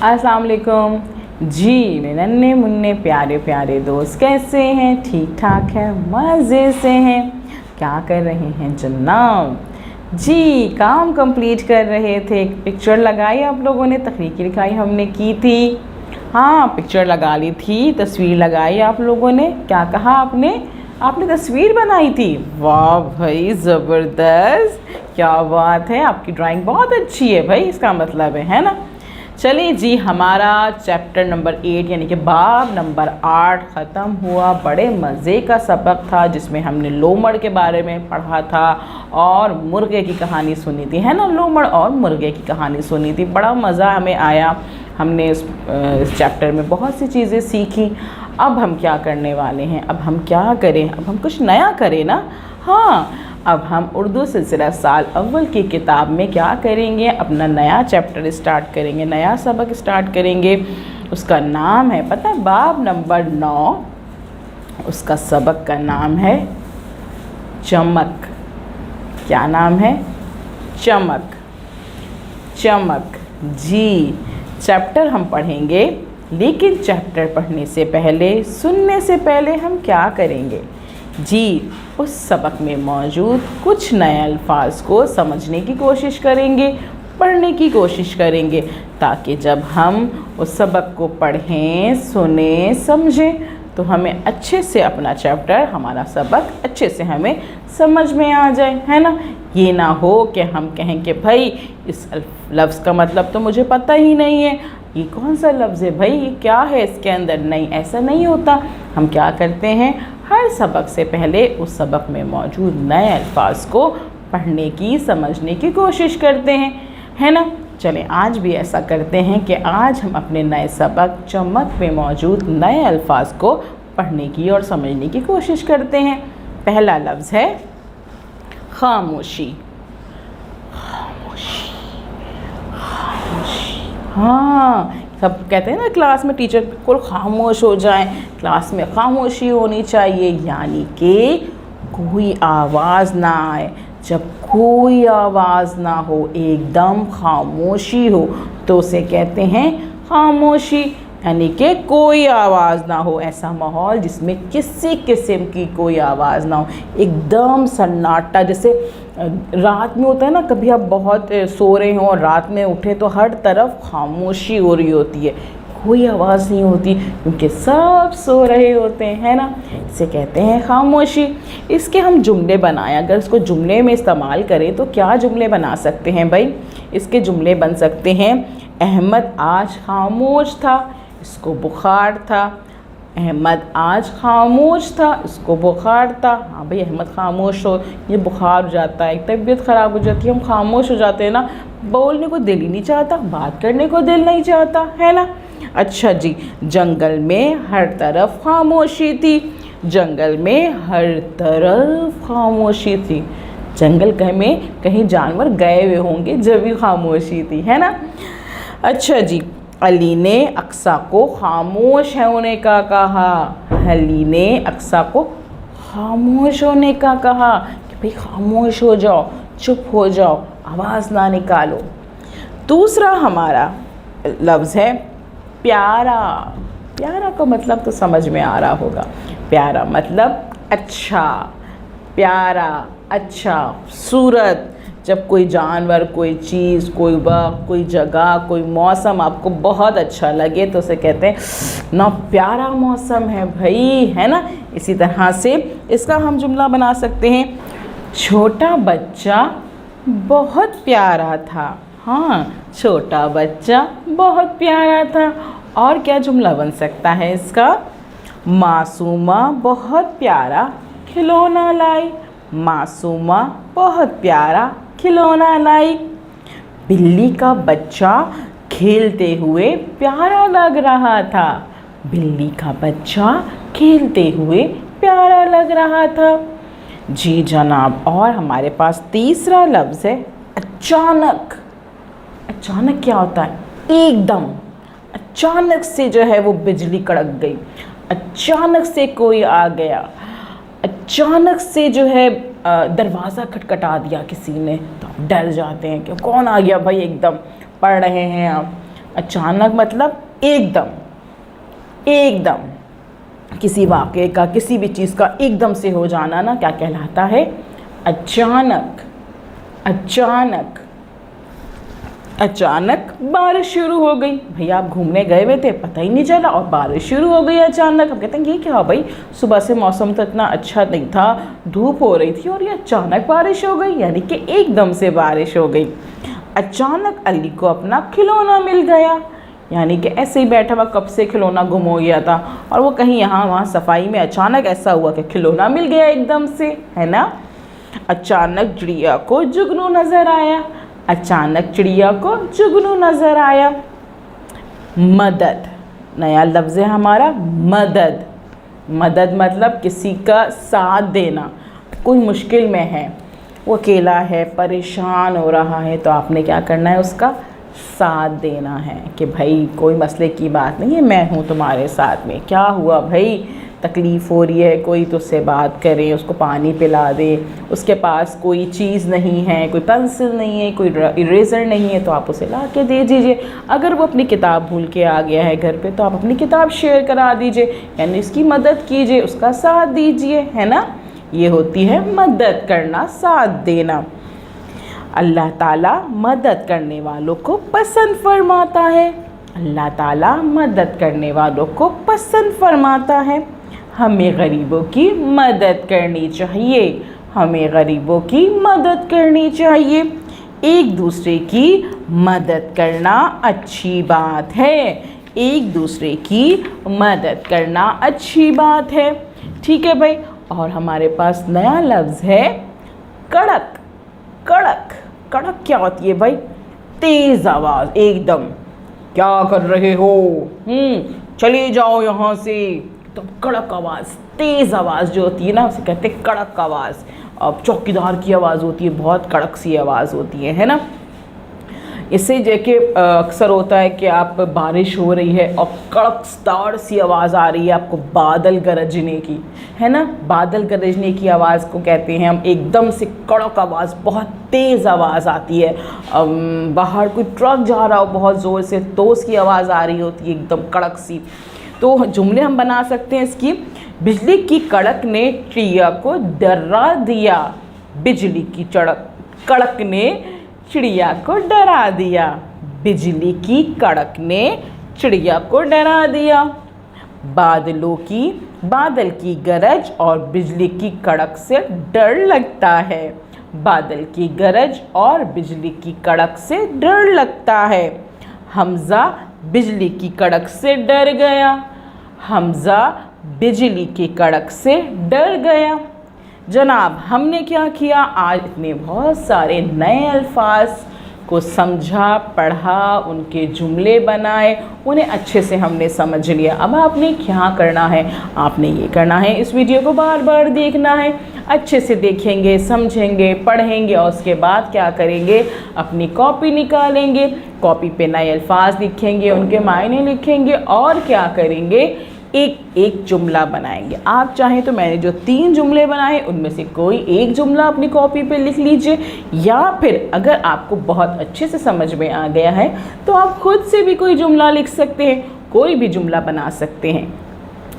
अस्सलाम वालेकुम जी। मेरे नन्हे मुन्ने प्यारे प्यारे दोस्त कैसे हैं? ठीक ठाक है, मज़े से हैं। क्या कर रहे हैं जनाब? जी काम कंप्लीट कर रहे थे। एक पिक्चर लगाई आप लोगों ने, तहरीकी लिखाई हमने की थी। हाँ पिक्चर लगा ली थी, तस्वीर लगाई आप लोगों ने। क्या कहा आपने तस्वीर बनाई थी। वाह भाई ज़बरदस्त, क्या बात है, आपकी ड्राइंग बहुत अच्छी है भाई, इसका मतलब है ना। चलिए जी, हमारा चैप्टर नंबर 8 यानी कि बाब नंबर 8 ख़त्म हुआ। बड़े मज़े का सबक था जिसमें हमने लोमड़ के बारे में पढ़ा था और मुर्गे की कहानी सुनी थी, है ना। लोमड़ और मुर्गे की कहानी सुनी थी, बड़ा मज़ा हमें आया। हमने इस चैप्टर में बहुत सी चीज़ें सीखी। अब हम क्या करने वाले हैं, अब हम क्या करें, अब हम कुछ नया करें ना। हाँ, अब हम उर्दू सिलसिला साल अव्वल की किताब में क्या करेंगे, अपना नया चैप्टर स्टार्ट करेंगे, नया सबक स्टार्ट करेंगे। उसका नाम है, पता है, बाब नंबर 9। उसका सबक का नाम है चमक। क्या नाम है? चमक। चमक जी। चैप्टर हम पढ़ेंगे, लेकिन चैप्टर पढ़ने से पहले, सुनने से पहले हम क्या करेंगे जी, उस सबक में मौजूद कुछ नए अल्फाज को समझने की कोशिश करेंगे, पढ़ने की कोशिश करेंगे, ताकि जब हम उस सबक को पढ़ें, सुने, समझें तो हमें अच्छे से अपना चैप्टर, हमारा सबक अच्छे से हमें समझ में आ जाए, है ना। ये ना हो कि हम कहें कि भाई इस लफ्ज़ का मतलब तो मुझे पता ही नहीं है, ये कौन सा लफ्ज़ है भाई, ये क्या है इसके अंदर। नहीं, ऐसा नहीं होता। हम क्या करते हैं, हर सबक से पहले उस सबक में मौजूद नए अल्फाज को पढ़ने की, समझने की कोशिश करते हैं, है ना। चलें आज भी ऐसा करते हैं कि आज हम अपने नए सबक चमक में मौजूद नए अल्फाज को पढ़ने की और समझने की कोशिश करते हैं। पहला लफ्ज़ है खामोशी। खामोशी, खामोशी। हाँ, सब कहते हैं ना क्लास में टीचर बिल्कुल खामोश हो जाएं, क्लास में खामोशी होनी चाहिए, यानी कि कोई आवाज़ ना आए। जब कोई आवाज़ ना हो, एकदम खामोशी हो, तो उसे कहते हैं खामोशी, यानी कि कोई आवाज़ ना हो। ऐसा माहौल जिसमें किसी किस्म की कोई आवाज़ ना हो, एकदम सन्नाटा। जैसे रात में होता है ना, कभी आप बहुत सो रहे हो और रात में उठे तो हर तरफ खामोशी हो रही होती है, कोई आवाज़ नहीं होती, क्योंकि सब सो रहे होते हैं, है ना। इसे कहते हैं खामोशी। इसके हम जुमले बनाएं, अगर इसको जुमले में इस्तेमाल करें तो क्या जुमले बना सकते हैं भाई? इसके जुमले बन सकते हैं, अहमद आज खामोश था, इसको बुखार था। अहमद आज खामोश था, इसको बुखार था। हाँ भाई, अहमद खामोश हो, ये बुखार हो जाता है, तबीयत ख़राब हो जाती है, हम खामोश हो जाते हैं ना, बोलने को दिल ही नहीं चाहता, बात करने को दिल नहीं चाहता, है ना। अच्छा जी, जंगल में हर तरफ खामोशी थी। जंगल में हर तरफ खामोशी थी। जंगल में कहीं जानवर गए हुए होंगे जब भी खामोशी थी, है ना। अच्छा जी, अली ने अक्सा को खामोश होने का कहा। अली ने अक्सा को खामोश होने का कहा कि भाई खामोश हो जाओ, चुप हो जाओ, आवाज़ ना निकालो। दूसरा हमारा लफ्ज़ है प्यारा। प्यारा का मतलब तो समझ में आ रहा होगा। प्यारा मतलब अच्छा, प्यारा, अच्छा, खूबसूरत। जब कोई जानवर, कोई चीज़, कोई वक्त, कोई जगह, कोई मौसम आपको बहुत अच्छा लगे तो उसे कहते हैं ना प्यारा मौसम है भाई, है ना। इसी तरह से इसका हम जुमला बना सकते हैं, छोटा बच्चा बहुत प्यारा था। हाँ, छोटा बच्चा बहुत प्यारा था। और क्या जुमला बन सकता है इसका, मासूमा बहुत प्यारा खिलौना लाई। मासूमा बहुत प्यारा खिलौना लाई। बिल्ली का बच्चा खेलते हुए प्यारा लग रहा था। बिल्ली का बच्चा खेलते हुए प्यारा लग रहा था। जी जनाब, और हमारे पास तीसरा लफ्ज़ है अचानक। अचानक क्या होता है, एकदम अचानक से जो है वो बिजली कड़क गई, अचानक से कोई आ गया, अचानक से जो है दरवाज़ा खटखटा दिया किसी ने, तो आप डर जाते हैं कि कौन आ गया भाई। एकदम पढ़ रहे हैं आप, अचानक मतलब एकदम, एकदम किसी वाक़े का, किसी भी चीज़ का एकदम से हो जाना ना क्या कहलाता है? अचानक। अचानक, अचानक बारिश शुरू हो गई। भैया आप घूमने गए हुए थे, पता ही नहीं चला और बारिश शुरू हो गई अचानक। हम कहते हैं ये क्या भाई, सुबह से मौसम तो इतना अच्छा नहीं था, धूप हो रही थी और ये अचानक बारिश हो गई, यानी कि एकदम से बारिश हो गई। अचानक अली को अपना खिलौना मिल गया, यानी कि ऐसे ही बैठा हुआ कब से खिलौना गुम हो गया था और वो कहीं यहाँ वहाँ सफाई में अचानक ऐसा हुआ कि खिलौना मिल गया एकदम से, है ना। अचानक चिड़िया को जुगनू नज़र आया। अचानक चिड़िया को जुगनू नज़र आया। मदद, नया लफ्ज़ है हमारा मदद। मदद मतलब किसी का साथ देना, कोई मुश्किल में है, वो अकेला है, परेशान हो रहा है, तो आपने क्या करना है? उसका साथ देना है कि भाई कोई मसले की बात नहीं है, मैं हूँ तुम्हारे साथ में। क्या हुआ भाई, तकलीफ़ हो रही है, कोई तो उससे बात करे, उसको पानी पिला दे, उसके पास कोई चीज़ नहीं है, कोई पेंसिल नहीं है, कोई इरेज़र नहीं है, तो आप उसे ला के दे दीजिए। अगर वो अपनी किताब भूल के आ गया है घर पे, तो आप अपनी किताब शेयर करा दीजिए, यानी उसकी मदद कीजिए, उसका साथ दीजिए, है ना। ये होती है मदद करना, साथ देना। अल्लाह ताला मदद करने वालों को पसंद फरमाता है। अल्लाह ताला मदद करने वालों को पसंद फरमाता है। हमें गरीबों की मदद करनी चाहिए, हमें गरीबों की मदद करनी चाहिए। एक दूसरे की मदद करना अच्छी बात है, एक दूसरे की मदद करना अच्छी बात है। ठीक है भाई। और हमारे पास नया लफ्ज़ है कड़क। कड़क, कड़क क्या होती है भाई? तेज़ आवाज़, एकदम, क्या कर रहे हो, चले जाओ यहाँ से। तो कड़क आवाज़, तेज़ आवाज़ जो होती है ना, उसे कहते हैं कड़क आवाज़। अब चौकीदार की आवाज़ होती है, बहुत कड़क सी आवाज़ होती है ना। इससे जैसे अक्सर होता है कि आप बारिश हो रही है और कड़कदार सी आवाज़ आ रही है आपको बादल गरजने की, है ना। बादल गरजने की आवाज़ को कहते हैं हम, एकदम से कड़क आवाज़, बहुत तेज़ आवाज़ आती है। बाहर कोई ट्रक जा रहा हो बहुत ज़ोर से, तो उसकी आवाज़ आ रही होती है एकदम कड़क सी। तो जुमले हम बना सकते हैं इसकी, बिजली की कड़क ने चिड़िया को डरा दिया। बिजली की कड़क ने चिड़िया को डरा दिया। बिजली की कड़क ने चिड़िया को डरा दिया। बादल की गरज और बिजली की कड़क से डर लगता है। बादल की गरज और बिजली की कड़क से डर लगता है। हमज़ा बिजली की कड़क से डर गया। हमज़ा बिजली की कड़क से डर गया। जनाब, हमने क्या किया आज? इतने बहुत सारे नए अल्फाज को समझा, पढ़ा, उनके जुमले बनाए, उन्हें अच्छे से हमने समझ लिया। अब आपने क्या करना है? आपने ये करना है, इस वीडियो को बार बार देखना है, अच्छे से देखेंगे, समझेंगे, पढ़ेंगे और उसके बाद क्या करेंगे? अपनी कॉपी निकालेंगे, कॉपी पे नए अल्फाज लिखेंगे, उनके मायने लिखेंगे और क्या करेंगे? एक एक जुमला बनाएंगे। आप चाहें तो मैंने जो 3 जुमले बनाए उनमें से कोई एक जुमला अपनी कॉपी पे लिख लीजिए, या फिर अगर आपको बहुत अच्छे से समझ में आ गया है तो आप खुद से भी कोई जुमला लिख सकते हैं, कोई भी जुमला बना सकते हैं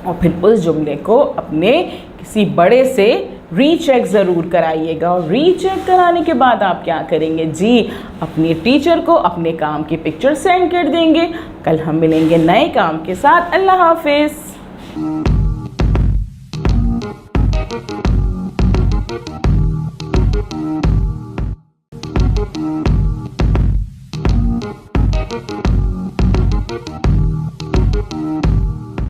और फिर उस जुमले को अपने किसी बड़े से रीचेक ज़रूर कराइएगा। और रीचेक कराने के बाद आप क्या करेंगे जी? अपने टीचर को अपने काम की पिक्चर सेंड कर देंगे। कल हम मिलेंगे नए काम के साथ। अल्लाह हाफिज़।